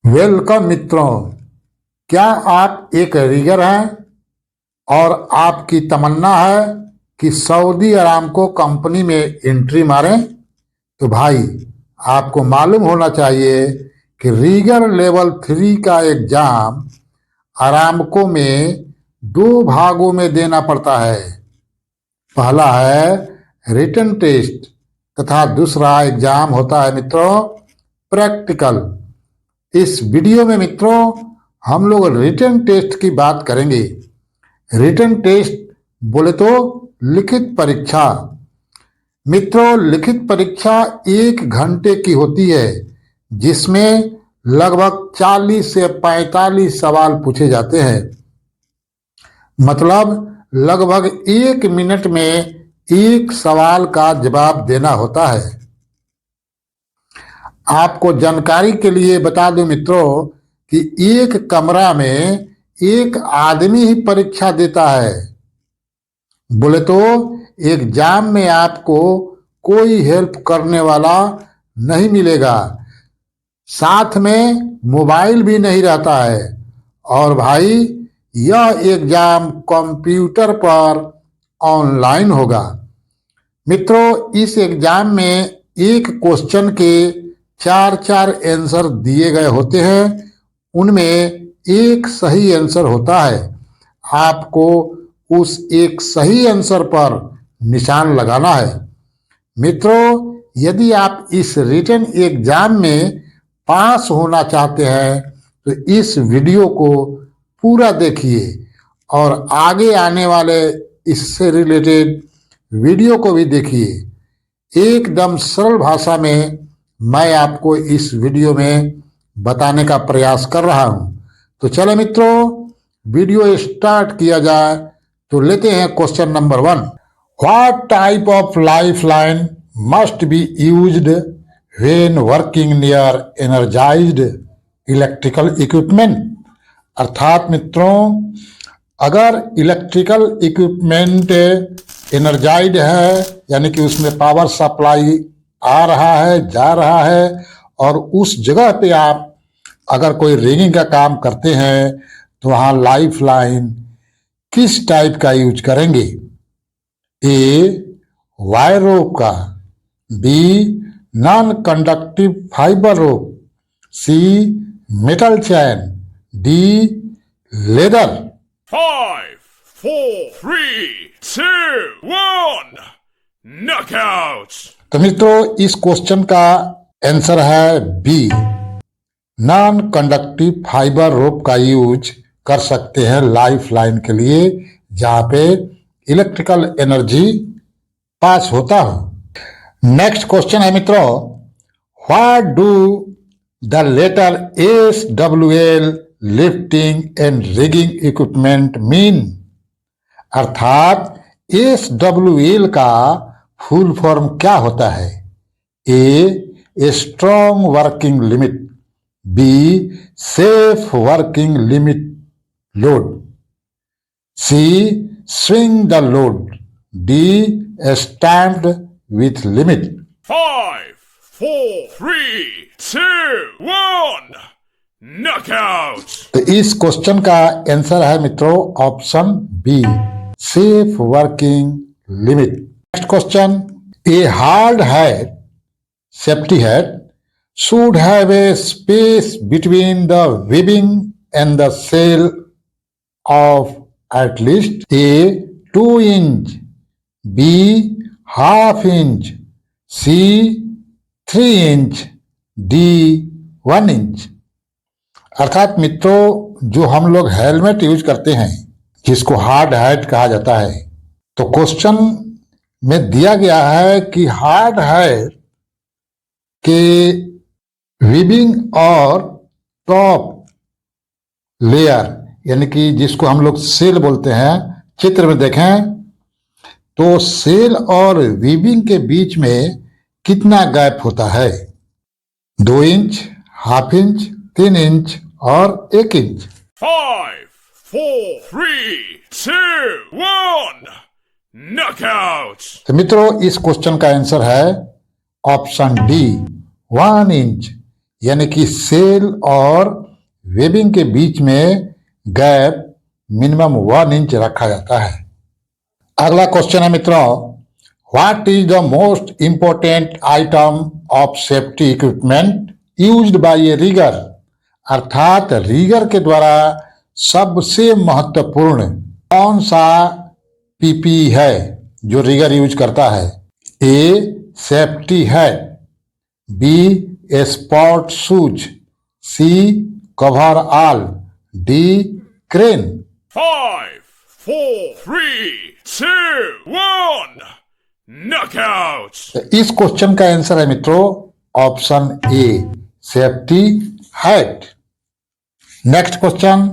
Welcome मित्रों। क्या आप एक रीगर हैं और आपकी तमन्ना है कि सऊदी अरामको कंपनी में एंट्री मारें? तो भाई, आपको मालूम होना चाहिए कि रीगर लेवल 3 का एग्जाम अरामको में 2 भागों में देना पड़ता है। पहला है रिटन टेस्ट तथा दूसरा एग्जाम होता है मित्रों प्रैक्टिकल। इस वीडियो में मित्रों हम लोग रिटन टेस्ट की बात करेंगे। रिटन टेस्ट बोले तो लिखित परीक्षा। मित्रों, लिखित परीक्षा 1 घंटे की होती है, जिसमें लगभग 40 से 45 सवाल पूछे जाते हैं। मतलब लगभग 1 मिनट में 1 सवाल का जवाब देना होता है। आपको जानकारी के लिए बता दूं मित्रों कि एक कमरा में एक आदमी ही परीक्षा देता है। बोले तो एग्जाम में आपको कोई हेल्प करने वाला नहीं मिलेगा, साथ में मोबाइल भी नहीं रहता है। और भाई, यह एग्जाम कंप्यूटर पर ऑनलाइन होगा। मित्रों, इस एग्जाम में एक क्वेश्चन के 4 आंसर दिए गए होते हैं, उनमें एक सही आंसर होता है। आपको उस एक सही आंसर पर निशान लगाना है। मित्रों, यदि आप इस रिटन एग्जाम में पास होना चाहते हैं तो इस वीडियो को पूरा देखिए और आगे आने वाले इससे रिलेटेड वीडियो को भी देखिए। एकदम सरल भाषा में मैं आपको इस वीडियो में बताने का प्रयास कर रहा हूं। तो चलो मित्रों, वीडियो स्टार्ट किया जाए। तो लेते हैं question number 1। What type of lifeline must be used when working near energised electrical equipment? अर्थात मित्रों, अगर इलेक्ट्रिकल इक्विपमेंट एनर्जाइड है, यानी कि उसमें पावर सप्लाई आ रहा है, जा रहा है, और उस जगह पे आप अगर कोई रिगिंग का काम करते हैं तो वहां लाइफ लाइन किस टाइप का यूज करेंगे? ए, वायर रोप का, बी, नॉन कंडक्टिव फाइबर रोप, सी, मेटल चैन, डी, लेदर। 5, 4, 3, 2, 1, knockouts! तो मित्रों, इस क्वेश्चन का आंसर है बी, नॉन कंडक्टिव फाइबर रोप का यूज कर सकते हैं लाइफ लाइन के लिए, जहां पे इलेक्ट्रिकल एनर्जी पास होता हो। नेक्स्ट क्वेश्चन है मित्रों, what do the letter SWL lifting and rigging equipment mean? अर्थात SWL का फुल फॉर्म क्या होता है? A, strong working limit, B, safe working limit load, C, swing the load, D, stamped with limit. 5, 4, 3, 2, 1, knockouts! तो इस question का answer है मित्रों option B, safe working limit. Next question, A hard head safety head should have a space between the webbing and the shell of at least A, 2 inch, B, ½ inch, C, 3 inch, D, 1 inch। अर्थात मित्रों, जो हम लोग helmet use करते हैं, जिसको hard head कहा जाता है, तो क्वेश्चन में दिया गया है कि हार्ड हेड के वीबिंग और टॉप लेयर, यानी कि जिसको हम लोग सेल बोलते हैं, चित्र में देखें तो सेल और वीबिंग के बीच में कितना गैप होता है? 2 इंच, ½ इंच, 3 इंच और 1 इंच। 5, 4, 3, 2, 1, knockouts! तो मित्रों, इस क्वेश्चन का आंसर है ऑप्शन डी, 1 इंच, यानी कि सेल और वेबिंग के बीच में गैप मिनिमम 1 इंच रखा जाता है। अगला क्वेश्चन है मित्रों, what is the most important item of safety equipment used by a rigger, अर्थात रिगर के द्वारा सबसे महत्वपूर्ण कौन सा पीपी है जो रिगर यूज करता है। A safety hat, B sport shoes, C cover all, D crane. 5, 4, 3, 2, 1. Knockout. इस क्वेश्चन का आंसर है मित्रों option A safety hat. Next question,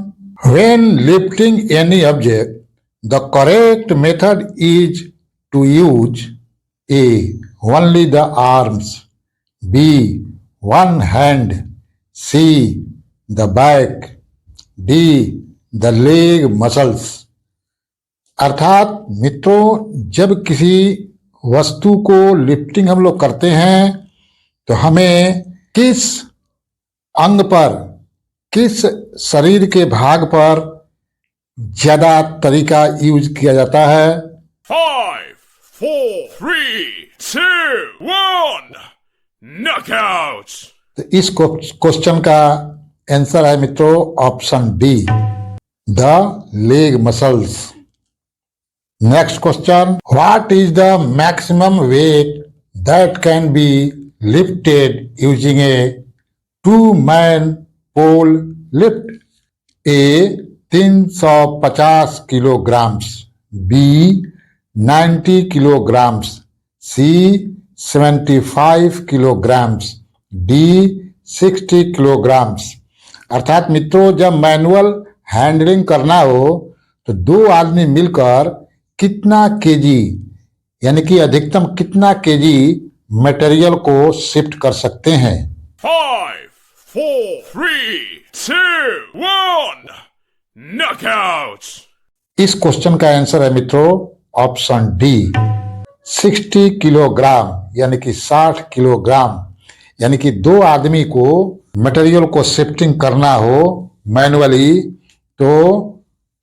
when lifting any object the correct method is to use A only the arms, B one hand, C the back, D the leg muscles. अर्थात मित्रों जब किसी वस्तु को lifting हम लोग करते हैं तो हमें किस अंग पर, किस शरीर के भाग पर ज्यादा तरीका यूज किया जाता है। 5, 4, 3, 2, 1. Knockout. तो इस क्वेश्चन का आंसर है मित्रों option D the leg muscles. Next question, what is the maximum weight that can be lifted using a 2-man pole lift. A 350 kilograms, B 90 kilograms, C 75 kilograms, D 60 kilograms. अर्थात मित्रों जब manual handling करना हो तो 2 आदमी मिलकर कितना KG यानी कि अधिकतम कितना केजी मटेरियल को शिफ्ट कर सकते हैं। 5, 4, 3, 2, 1. Knockout. इस क्वेश्चन का आंसर है मित्रों ऑप्शन डी 60 किलोग्राम यानी कि 60 किलोग्राम। यानी कि 2 आदमी को मटेरियल को शिफ्टिंग करना हो मैनुअली तो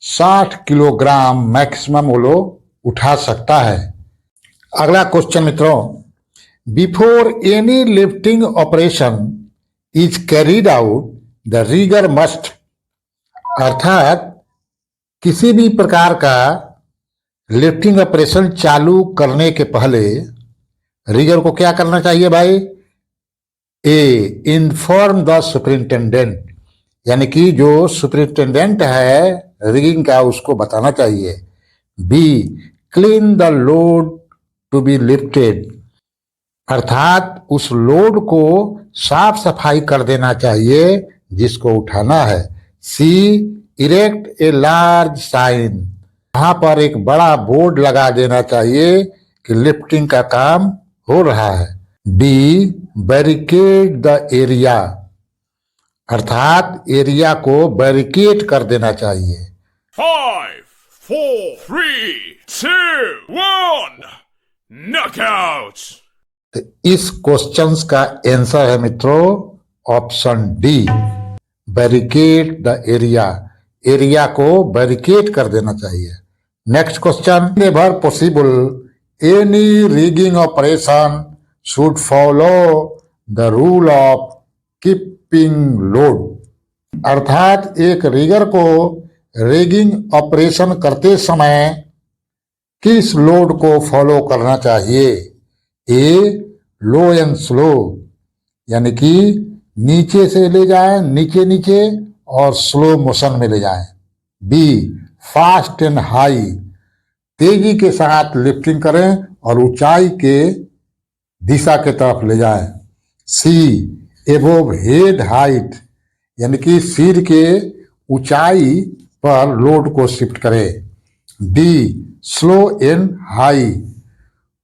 60 किलोग्राम मैक्सिमम वो लोग उठा सकता है। अगला क्वेश्चन मित्रों, before any lifting operation is carried out the rigger must. अर्थात किसी भी प्रकार का लिफ्टिंग ऑपरेशन चालू करने के पहले रिगर को क्या करना चाहिए भाई। ए इन्फॉर्म द सुपरिंटेंडेंट, यानी कि जो सुपरिंटेंडेंट है रिगिंग का उसको बताना चाहिए। B clean the load to be lifted, अर्थात उस लोड को साफ सफाई कर देना चाहिए जिसको उठाना है। सी इरेक्ट ए लार्ज साइन, यहाँ पर एक बड़ा बोर्ड लगा देना चाहिए कि लिफ्टिंग का काम हो रहा है। डी बैरिकेड द एरिया, अर्थात एरिया को बैरिकेड कर देना चाहिए। 5, 4, 3, 2, 1. Knockout. तो इस क्वेश्चंस का आंसर है मित्रों option D barricade the area, area को बैरिकेड कर देना चाहिए। Next question, never possible any rigging operation should follow the rule of keeping load. अर्थात एक रिगर को रिगिंग ऑपरेशन करते समय किस लोड को फॉलो करना चाहिए। ए लो एंड स्लो, यानी कि नीचे से ले जाएं नीचे नीचे और स्लो मोशन में ले जाएं। बी फास्ट एंड हाई, तेजी के साथ लिफ्टिंग करें और ऊंचाई के दिशा के तरफ ले जाएं। सी एबोव हेड हाइट, यानी कि सिर के ऊंचाई पर लोड को शिफ्ट करें। डी स्लो एंड हाई,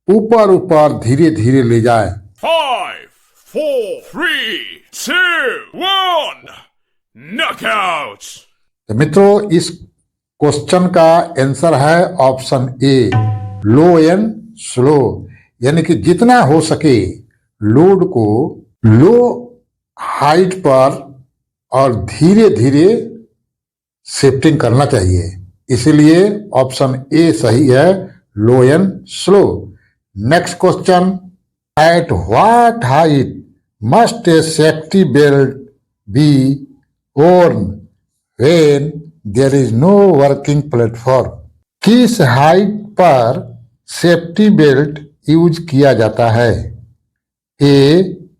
ऊपर ऊपर धीरे धीरे ले जाएं। 5, 4, 3, 2, 1. Knockout. तो मित्रों इस क्वेश्चन का आंसर है option A low and slow, यानी कि जितना हो सके लोड को लो हाइट पर और धीरे धीरे शिफ्टिंग करना चाहिए। इसीलिए ऑप्शन ए सही है, low and slow. Next question, at what height must a safety belt be worn when there is no working platform? किस हाइट पर सेफ्टी बेल्ट यूज किया जाता है? A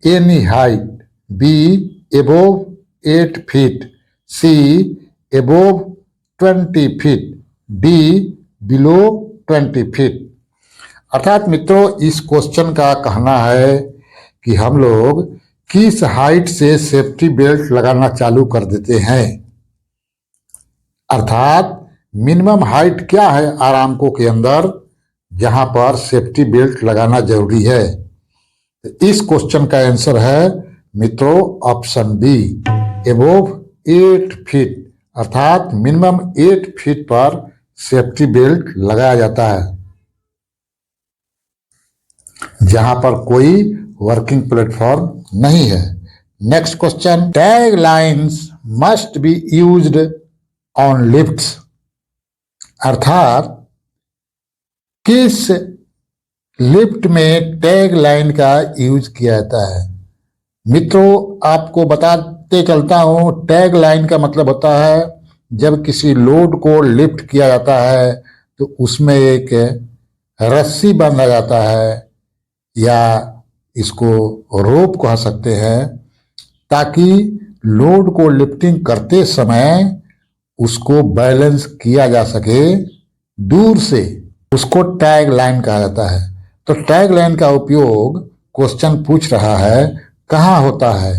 any height, B above 8 feet, C above 20 feet, D below 20 feet. अर्थात मित्रों, इस question का कहना है कि हम लोग किस हाइट से सेफ्टी बेल्ट लगाना चालू कर देते हैं। अर्थात मिनिमम हाइट क्या है आरामकों के अंदर जहां पर सेफ्टी बेल्ट लगाना जरूरी है। इस क्वेश्चन का आंसर है मित्रों ऑप्शन बी, एबोव 8 फीट। अर्थात मिनिमम 8 फीट पर सेफ्टी बेल्ट लगाया जाता है जहां पर कोई वर्किंग प्लेटफॉर्म नहीं है। Next question, tag lines must be used on lifts. अर्थात किस लिफ्ट में टैग लाइन का यूज किया जाता है? मित्रों, आपको बताते चलता हूं, टैग लाइन का मतलब होता है जब किसी लोड को लिफ्ट किया जाता है तो उसमें एक रस्सी बांधा जाता है या इसको रोप कह सकते हैं, ताकि लोड को लिफ्टिंग करते समय उसको बैलेंस किया जा सके दूर से। उसको टैग लाइन कहा जाता है। तो टैग लाइन का उपयोग क्वेश्चन पूछ रहा है कहाँ होता है?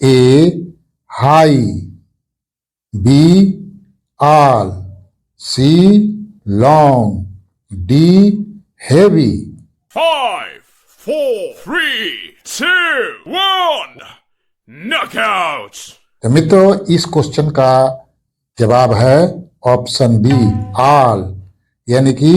A high, B all, C long, D heavy. 5, 4, 3, 2, 1, knockouts! तो मित्रों, इस क्वेश्चन का जवाब है ऑप्शन बी, ऑल। यानी कि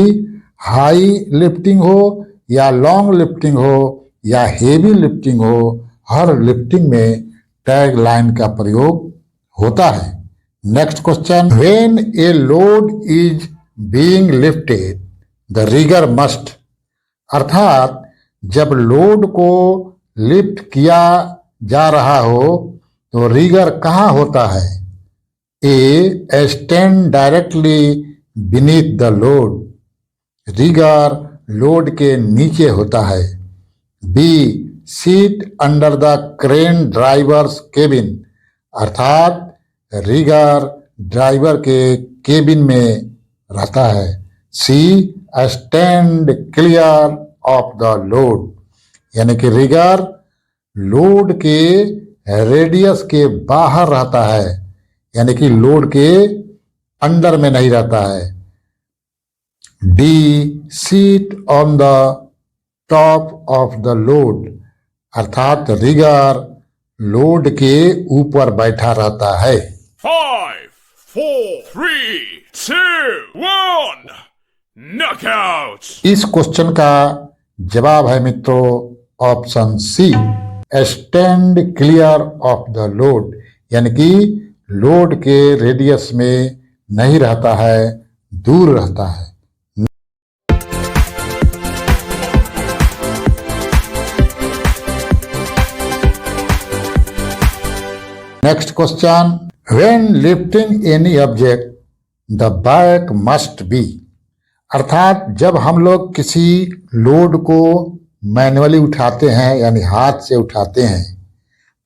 हाई लिफ्टिंग हो या लॉन्ग लिफ्टिंग हो या हेवी लिफ्टिंग हो, हर लिफ्टिंग में टैग लाइन का प्रयोग होता है। Next question, when a load is being lifted the rigger must. अर्थात जब लोड को लिफ्ट किया जा रहा हो तो रिगर कहाँ होता है? A stand directly beneath the load, rigger load के नीचे होता है। B seat under the crane driver's cabin. अर्थात रिगर ड्राइवर के केबिन में रहता है। C stand clear of the load, यानी कि रिगर लोड के रेडियस के बाहर रहता है, यानी कि लोड के अंडर में नहीं रहता है। D seat on the top of the load. अर्थात रिगर लोड के ऊपर बैठा रहता है। 5, 4, 3, 2, 1, knockouts! इस क्वेश्चन का जवाब है मित्रों option C, stand clear of the load. यानी कि लोड के रेडियस में नहीं रहता है, दूर रहता है। Next question, when lifting any object the back must be. अर्थात जब हम लोग किसी लोड को मैनुअली उठाते हैं यानी हाथ से उठाते हैं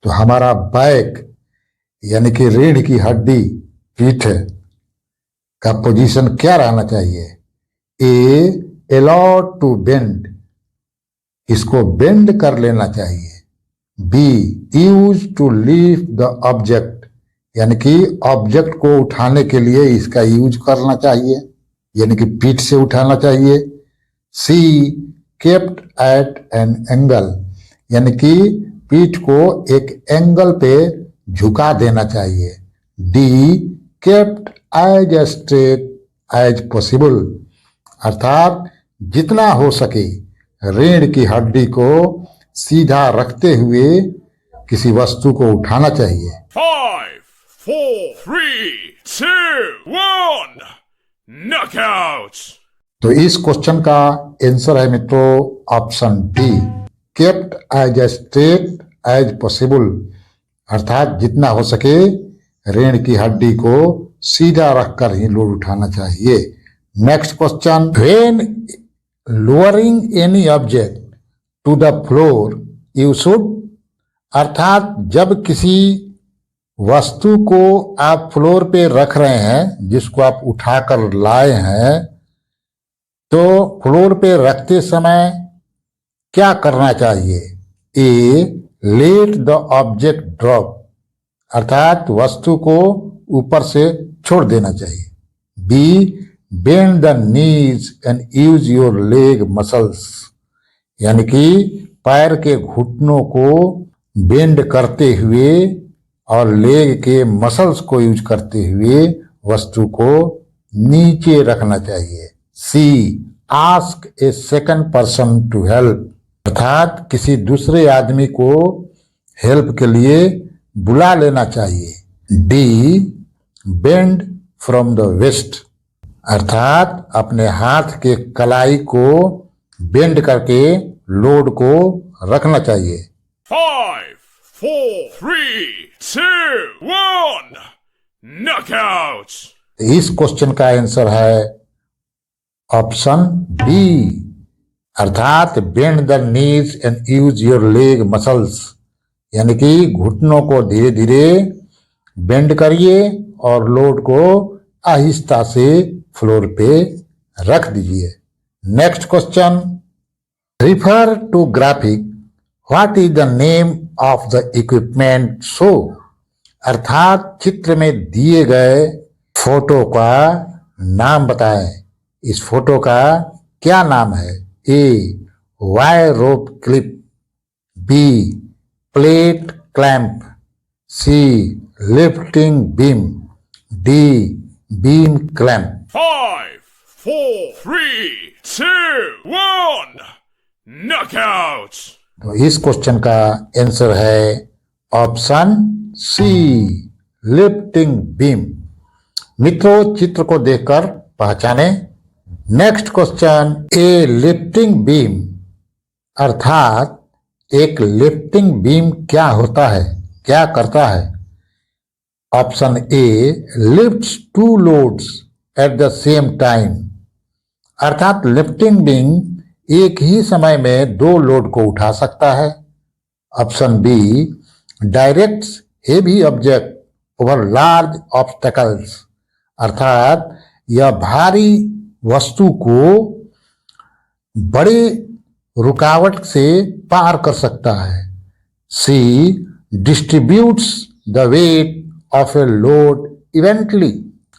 तो हमारा बैक यानी कि रीढ़ की हड्डी, पीठ का पोजीशन क्या रहना चाहिए? ए अलाउड टू बेंड, इसको बेंड कर लेना चाहिए। B use to lift the object, यानी कि ऑब्जेक्ट को उठाने के लिए इसका यूज करना चाहिए, यानी कि पीठ से उठाना चाहिए। सी केप्ट एट एन एंगल, यानी कि पीठ को एक एंगल पे झुका देना चाहिए। D kept as straight as possible, अर्थात जितना हो सके रीढ़ की हड्डी को सीधा रखते हुए किसी वस्तु को उठाना चाहिए। 5, 4, 3, 2, 1. Knockout. तो इस क्वेश्चन का आंसर है मित्रों option D, kept as straight as possible, अर्थात जितना हो सके रीढ़ की हड्डी को सीधा रखकर ही लोड उठाना चाहिए। Next question, when lowering any object to the floor you should, अर्थात जब किसी वस्तु को आप फ्लोर पे रख रहे हैं, जिसको आप उठाकर लाए हैं, तो फ्लोर पे रखते समय क्या करना चाहिए? A, let the object drop, अर्थात वस्तु को ऊपर से छोड़ देना चाहिए। B, bend the knees and use your leg muscles, यानी कि पैर के घुटनों को बेंड करते हुए और लेग के मसल्स को यूज करते हुए वस्तु को नीचे रखना चाहिए। C, ask a second person to help, अर्थात किसी दूसरे आदमी को हेल्प के लिए बुला लेना चाहिए। D, bend from the waist, अर्थात अपने हाथ के कलाई को बेंड करके लोड को रखना चाहिए। 5, 4, 3, 2, 1. Knockout. इस क्वेश्चन का आंसर है ऑप्शन बी, अर्थात bend the knees and use your leg muscles, यानी कि घुटनों को धीरे धीरे बेंड करिए और लोड को आहिस्ता से फ्लोर पे रख दीजिए। Next question, refer to graphic, what is the name of the equipment show, अर्थात चित्र में दिए गए फोटो का नाम बताएं। इस फोटो का क्या नाम है? A, wire rope clip, B, plate clamp, C, lifting beam, D, beam clamp. 5, 4, 3, 2, 1. Knockout. तो इस क्वेश्चन का आंसर है ऑप्शन सी, लिफ्टिंग बीम। मित्रों, चित्र को देखकर पहचाने। नेक्स्ट क्वेश्चन, ए लिफ्टिंग बीम, अर्थात एक लिफ्टिंग बीम क्या होता है, क्या करता है? Option A, lifts two loads at the same time, अर्थात लिफ्टिंग बीम एक ही समय में दो लोड को उठा सकता है। Option B, directs heavy object over large obstacles, अर्थात यह भारी वस्तु को बड़े रुकावट से पार कर सकता है। C, distributes the weight of a load evenly,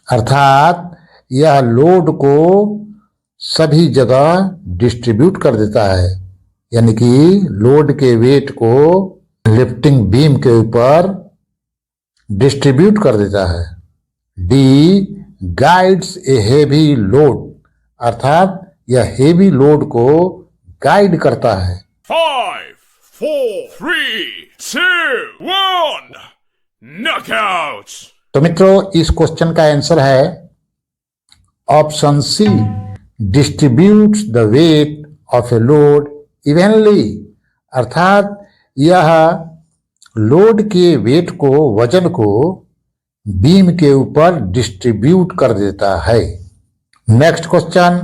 अर्थात यह लोड को सभी जगह डिस्ट्रीब्यूट कर देता है, यानी कि लोड के वेट को लिफ्टिंग बीम के ऊपर डिस्ट्रीब्यूट कर देता है। डी, गाइड्स ए हेवी लोड, अर्थात यह हेवी लोड को गाइड करता है। 5, 4, 3, 2, 1. Knockout. तो मित्रों, इस क्वेश्चन का आंसर है option C, distributes the weight of a load evenly, अर्थात यह लोड के वेट को, वजन को बीम के ऊपर डिस्ट्रीब्यूट कर देता है। Next question,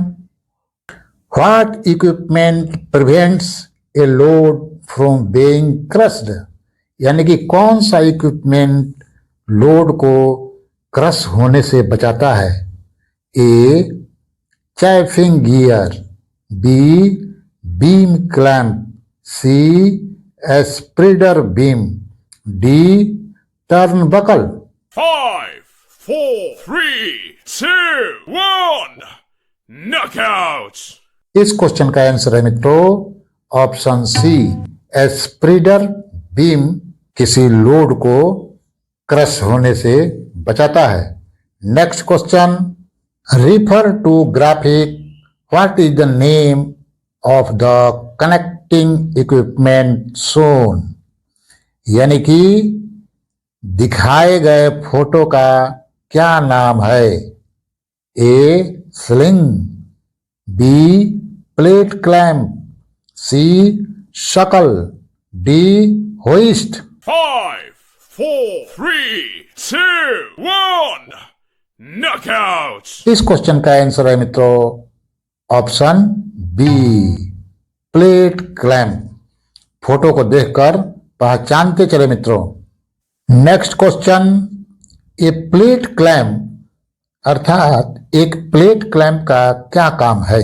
what equipment prevents a load from being crushed, यानी कि कौन सा इक्विपमेंट लोड को क्रश होने से बचाता है? A, chafing gear, B, beam clamp, C, spreader beam, D, turnbuckle. 5, 4, 3, 2, 1. Knockout. इस क्वेश्चन का आंसर है मित्रों ऑप्शन सी, स्प्रेडर बीम किसी लोड को क्रश होने से बचाता है। Next question, refer to graphic, what is the name of the connecting equipment shown, यानी कि दिखाए गए फोटो का क्या नाम है? A sling, B plate clamp, C शकल, डी होइस्ट। 5, 4, 3, 2, 1. Knockouts. इस क्वेश्चन का आंसर है मित्रों option B plate clamp. Photo को देखकर पहचानते चले मित्रों। Next question, A plate clamp अर्थात एक प्लेट क्लैम्प का क्या काम है?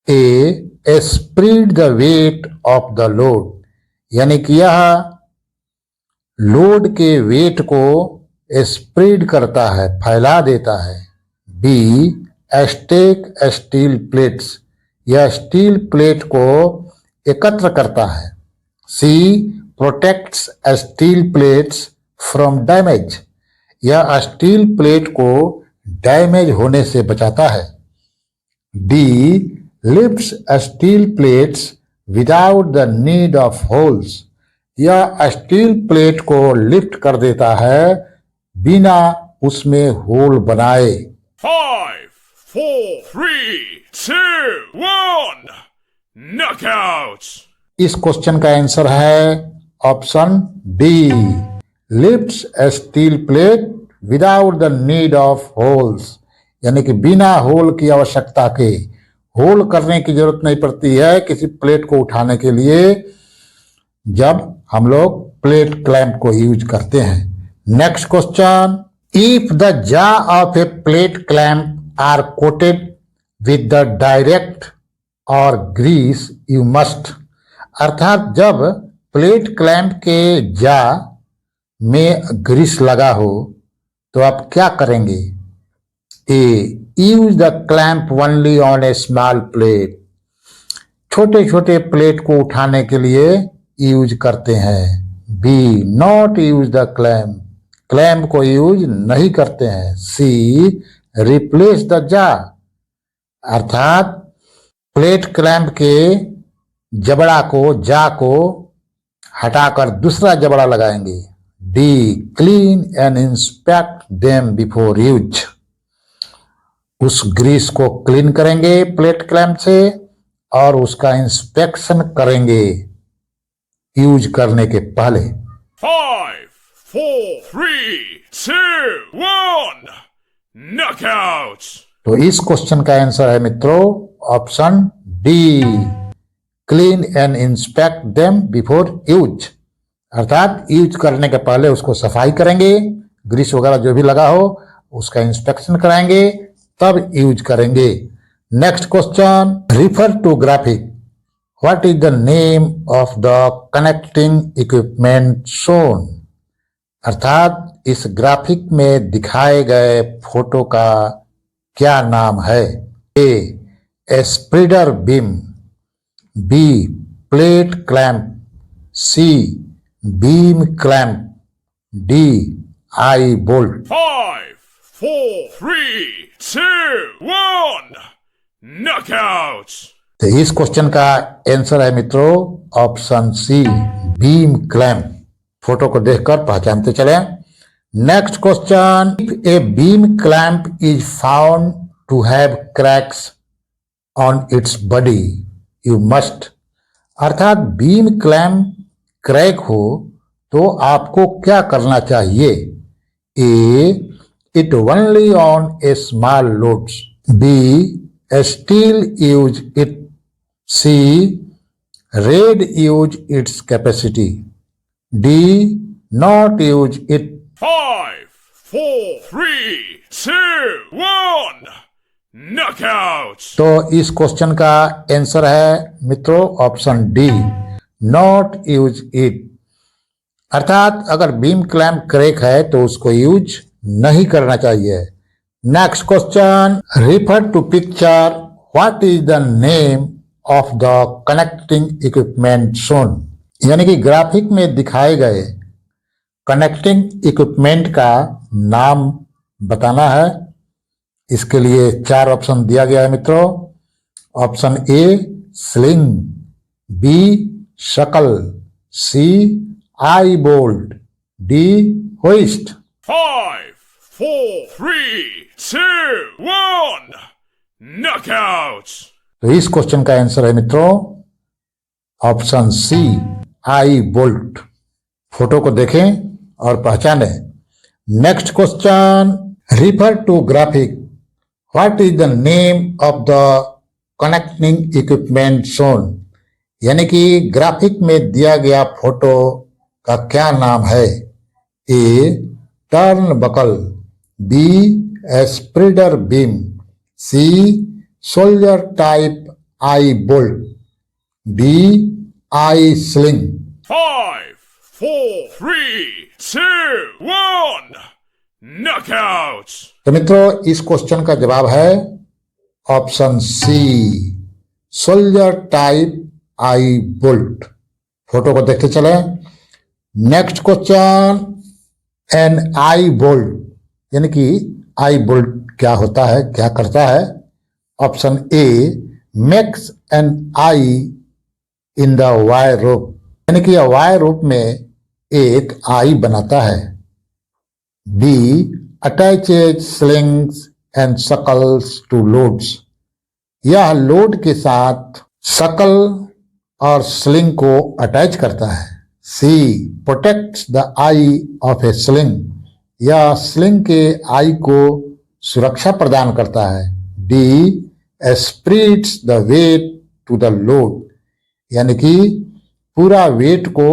A spread the weight of the load, यानी कि यह लोड के वेट को स्प्रेड करता है, फैला देता है। बी स्टेक स्टील प्लेट्स, यह स्टील प्लेट को एकत्र करता है। C protects steel plates from damage, यह स्टील प्लेट को डैमेज होने से बचाता है। D lifts steel plates without the need of holes, यह स्टील प्लेट को लिफ्ट कर देता है बिना उसमें होल बनाए। 5, 4, 3, 2, 1. Knockouts. इस क्वेश्चन का आंसर है option D lifts steel plate without the need of holes, यानी कि बिना होल की आवश्यकता के, होल करने की जरूरत नहीं पड़ती है किसी प्लेट को उठाने के लिए जब हम लोग प्लेट क्लैम्प को यूज करते हैं। Next question, if the jaw of a plate clamp are coated with the direct or grease you must, अर्थात जब प्लेट क्लैम्प के जा में ग्रीस लगा हो तो आप क्या करेंगे? A use the clamp only on a small plate, छोटे छोटे प्लेट को उठाने के लिए यूज करते हैं। B not use the clamp, clamp को यूज नहीं करते हैं। सी रिप्लेस द जा, अर्थात प्लेट क्लैम्प के जबड़ा को, जा को हटाकर दूसरा जबड़ा लगाएंगे। D clean and inspect them before use, उस ग्रीस को क्लीन करेंगे प्लेट क्लैम्प से और उसका इंस्पेक्शन करेंगे यूज करने के पहले। 5, 4, 3, 2, 1. Knockouts. तो इस क्वेश्चन का आंसर है मित्रों option D clean and inspect them before use, अर्थात यूज करने के पहले उसको सफाई करेंगे, ग्रीस वगैरह जो भी लगा हो उसका इंस्पेक्शन कराएंगे तब यूज करेंगे। Next question, refer to graphic, what is the name of the connecting equipment shown, अर्थात इस ग्राफिक में दिखाए गए फोटो का क्या नाम है? A spreader beam, B plate clamp, C beam clamp, D eye bolt. 5, 4, 3, 2, 1. Knockouts. तो इस क्वेश्चन का आंसर है मित्रों option C beam clamp. Photo को देखकर पहचानते चले। Next question, if a beam clamp is found to have cracks on its body you must, अर्थात बीम क्लैम्प क्रैक हो तो आपको क्या करना चाहिए? A it only on a small loads, B still use it, C reduce its capacity, D not use it. 5, 4, 3, 2, 1. Knockouts. तो इस question का आंसर है मित्रों option D not use it, अर्थात अगर बीम क्लैम्प क्रैक है तो उसको यूज नहीं करना चाहिए। Next question, refer to picture, what is the name of the connecting equipment shown, यानी कि ग्राफिक में दिखाए गए कनेक्टिंग इक्विपमेंट का नाम बताना है। इसके लिए 4 ऑप्शन दिया गया है मित्रों। ऑप्शन ए स्लिंग, बी शकल, सी I bolt. D. Hoist. 5, 4, 3, 2, 1. Knockouts. तो इस क्वेश्चन का आंसर है मित्रों option C, eye bolt. Photo को देखें और पहचानें। Next question, refer to graphic. What is the name of the connecting equipment shown. यानी कि ग्राफिक में दिया गया फोटो का क्या नाम है। A. Turnbuckle, B. Spreader beam, C. Soldier type eye bolt, D. Eye sling. 5, 4, 3, 2, 1. Knockouts. तो मित्रों इस क्वेश्चन का जवाब है option C, soldier type eye bolt. Photo को देखते चले। Next question, an eye bolt यानी कि आई बोल्ट क्या होता है, क्या करता है। Option A, makes an eye in the wire rope, यानी कि वायर रोप में एक आई बनाता है। B. Attaches slings and shackles to loads, यह लोड के साथ सकल और स्लिंग को अटैच करता है। C. Protects the eye of a sling, यह स्लिंग के आई को सुरक्षा प्रदान करता है। D. Spreads the weight to the load, यानी कि पूरा वेट को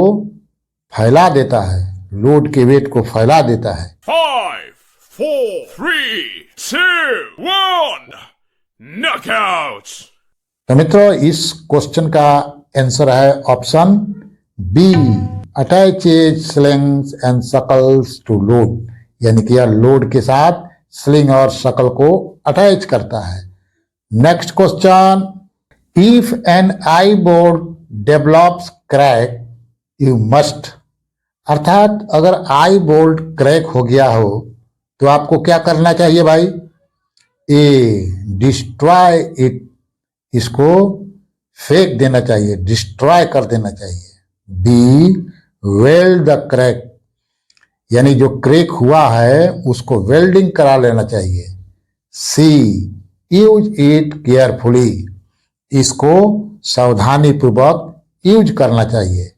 फैला देता है, लोड के वेट को फैला देता है। 5, 4, 3, 2, 1. Knockouts. तो मित्रों इस क्वेश्चन का आंसर है option B, attaches slings and shackles to load, यानी कि यह लोड के साथ स्लिंग और शकल को अटैच करता है। Next question, if an eye bolt develops crack you must, अर्थात अगर आई बोल्ट क्रैक हो गया हो तो आपको क्या करना चाहिए भाई। ए. डिस्ट्रॉय इट, इसको फेंक देना चाहिए, डिस्ट्रॉय कर देना चाहिए। बी. वेल्ड द क्रैक, यानी जो क्रैक हुआ है उसको वेल्डिंग करा लेना चाहिए। सी. यूज इट केयरफुली, इसको सावधानी पूर्वक यूज करना चाहिए।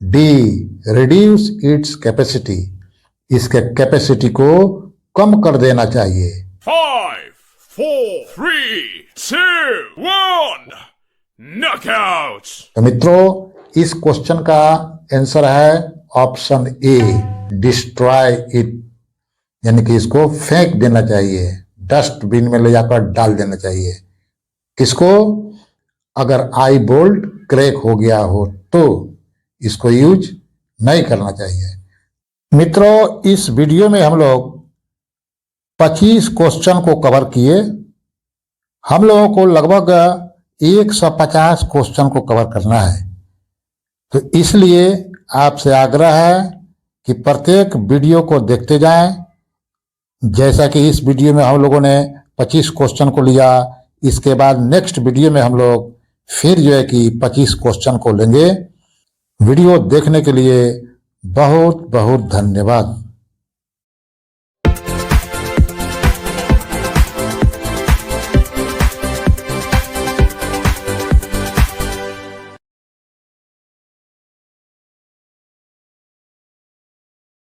डी. रिड्यूस इट्स कैपेसिटी, इसके कैपेसिटी को कम कर देना चाहिए। 5, 4, 3, 2, 1. Knockouts. तो मित्रों इस क्वेश्चन का आंसर है ऑप्शन ए, डिस्ट्रॉय इट, यानी कि इसको फेंक देना चाहिए, डस्टबिन में ले जाकर डाल देना चाहिए। किसको, अगर आई बोल्ट क्रैक हो गया हो तो इसको यूज नहीं करना चाहिए। मित्रों इस वीडियो में हम लोग 25 क्वेश्चन को कवर किए। हम लोगों को लगभग 150 क्वेश्चन को कवर करना है, तो इसलिए आपसे आग्रह है कि प्रत्येक वीडियो को देखते जाएं। जैसा कि इस वीडियो में हम लोगों ने 25 क्वेश्चन को लिया, इसके बाद नेक्स्ट वीडियो में हम लोग फिर जो है कि 25 क्वेश्चन को लेंगे। वीडियो देखने के लिए बहुत बहुत धन्यवाद।